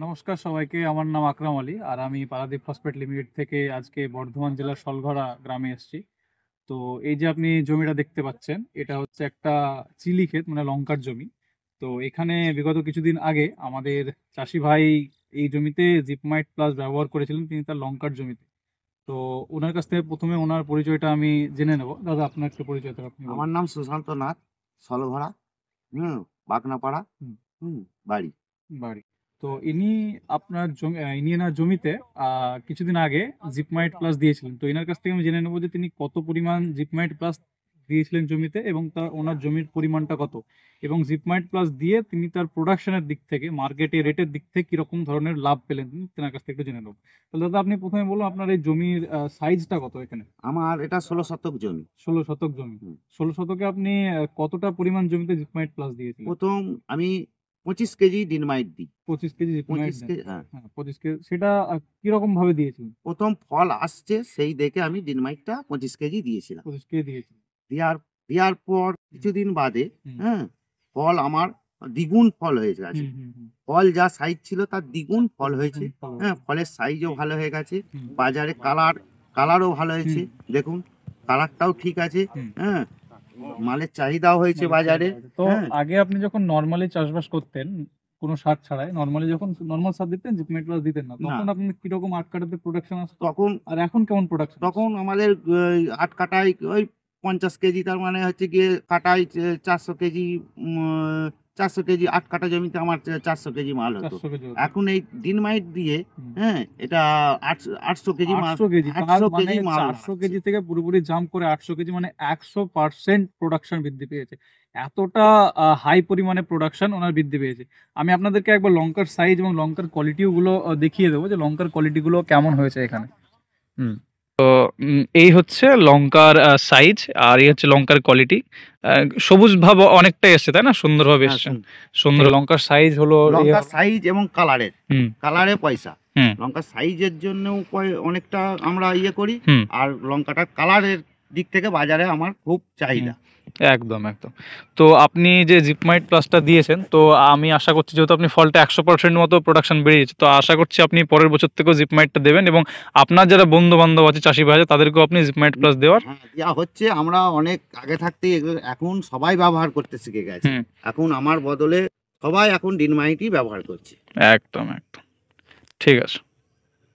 নমস্কার সবাইকে। আমার নাম আকরাম আলী। আর আমি পারাদীপ ফসফেট লিমিটেড থেকে আজকে বর্ধমান জেলার সলঘরা গ্রামে এসেছি। তো এই যে আপনি জমিটা দেখতে পাচ্ছেন, এটা হচ্ছে একটা চিলি ক্ষেত, মানে লঙ্কার জমি। তো এখানে বিগত কিছুদিন আগে আমাদের চাষি ভাই এই জমিতে জিপমাইট প্লাস ব্যবহার করেছিলেন তিনি তার লঙ্কার জমিতে। তো ওনার কাছ থেকে প্রথমে ওনার পরিচয়টা আমি জেনে নেব। দাদা, আপনার একটু পরিচয়টা আপনি বলুন। আমার নাম সুশান্ত নাথ, সলভরা, হুম, বাগনাপাড়া, হুম। হুম, বাড়ি। বাড়ি। তো ইনি আপনার জমি, ইনি এনার জমিতে কিছুদিন আগে জিপমাইট প্লাস দিয়েছিলেন। তো এনার কাছ থেকে আমি জেনে নেবো যে তিনি কত পরিমাণ জিপমাইট প্লাস দিয়েছিলেন জমিতে, এবং তার ওনার জমির পরিমাণটা কত, এবং জিপমাইট প্লাস দিয়ে তিনি তার প্রোডাকশনের দিক থেকে, মার্কেটে রেটের দিক থেকে কিরকম ধরনের লাভ পেলেন তিনি তেনার কাছ থেকে একটু জেনে নেবো। তাহলে দাদা, আপনি প্রথমে বলুন আপনার এই জমির সাইজটা কত এখানে। আমার এটা 16 শতক জমি। 16 শতক জমি। হুম। 16 শতকে আপনি কতটা পরিমাণ জমিতে জিপমাইট প্লাস দিয়েছিলেন? প্রথম আমি 25 কেজি ডিনমাইট দিই। 25 কেজি জিপমাইট 25 দেন। কেজি, হ্যাঁ। হ্যাঁ, 25 কেজি। সেটা কিরকম ভাবে দিয়েছিলেন? প্রথম ফল আসছে সেই দেখে আমি ডিনমাইটটা 25 কেজি দিয়েছিলাম। 25 কেজি দিয়েছিলেন। দেওয়ার দেওয়ার পর হুম, কিছুদিন বাদে, হুম, হ্যাঁ, ফল আমার দ্বিগুণ ফল হয়ে গেছে। হুম, হুম, হুম। ফল যা সাইজ ছিল তার দ্বিগুণ ফল হয়েছে। দ্বিগুণ ফল হ্যাঁ, হয়েছে। ফলের সাইজও ভালো হয়ে গেছে। হুম, বাজারে কালারও ভালো হয়েছে। হুম, দেখুন, কালারটাও ঠিক আছে। হুম। হ্যাঁ, মালের চাহিদাও হয়েছে মালের বাজারে। চাহিদা আছে। তো হ্যাঁ, আগে আপনি যখন নরমালি চাষবাস করতেন, কোনো সার ছাড়াই নরমালি যখন নরমাল সার দিতেন, জিপমেট প্লাস দিতেন না, না, তখন আপনার কিরকম আট কাঠাতে প্রোডাকশন আসতো? তখন আর এখন কেমন প্রোডাকশন আসছে? তখন আমাদের ৮ কাঠায় ওই ৫০ কেজি, তার মানে হচ্ছে গিয়ে কাঠায় ৪০০ কেজি। ৪০০ কেজি ৮ কাঠা জমিতে আমার ৪০০ কেজি মাল হতো। 400 কেজি হতো। এখন এই ডিনমাইট দিয়ে, হুম। হ্যাঁ, এটা ৮০০ কেজি মাল। 800 কেজি, তার ৮০০ মানে কেজি মাল 400 বাড়ছে। কেজি থেকে পুরোপুরি জাম্প করে 800 কেজি, মানে 100% প্রোডাকশন বৃদ্ধি পেয়েছে। এতটা হাই পরিমাণে প্রোডাকশন ওনার বৃদ্ধি পেয়েছে। আমি আপনাদেরকে একবার লঙ্কার সাইজ এবং লঙ্কার কোয়ালিটিও গুলো দেখিয়ে দেবো যে লঙ্কার কোয়ালিটি গুলো কেমন হয়েছে এখানে। হুম। তো এই হচ্ছে লঙ্কার সাইজ, আর এই হচ্ছে লঙ্কার কোয়ালিটি। সবুজ ভাব অনেকটাই এসছে, তাই না? সুন্দরভাবে হ্যাঁ, এসছে। শুন, সুন্দর লঙ্কার সাইজ হলো এই লঙ্কার হবে। সাইজ এবং হুম, কালারে পয়সা। হুম, লঙ্কার সাইজের জন্য অনেকটা আমরা ইয়ে করি। হুম, আর লঙ্কাটার কালারের দিক থেকে বাজারে আমার খুব হুম। চাহিদা। একদম, একদম। তো আপনি যে জিপমাইট প্লাসটা দিয়েছেন, তো আমি আশা করছি যেহেতু আপনি ফলটা 100% মতো প্রোডাকশন বেরিয়েছে, তো আশা করছি আপনি পরের বছর থেকেও জিপমাইটটা দেবেন, এবং আপনার যারা বন্ধু বান্ধব আছে চাষি ভাই আছে তাদেরকেও আপনি জিপমাইট প্লাস দেওয়ার। হ্যাঁ, দেওয়া হচ্ছে। আমরা অনেক আগে থাকতেই এগুলো এখন সবাই ব্যবহার করতে শিখে গেছে। হুম। এখন আমার বদলে সবাই এখন ডিনমাইটই ব্যবহার করছে। একদম, একদম। ঠিক আছে।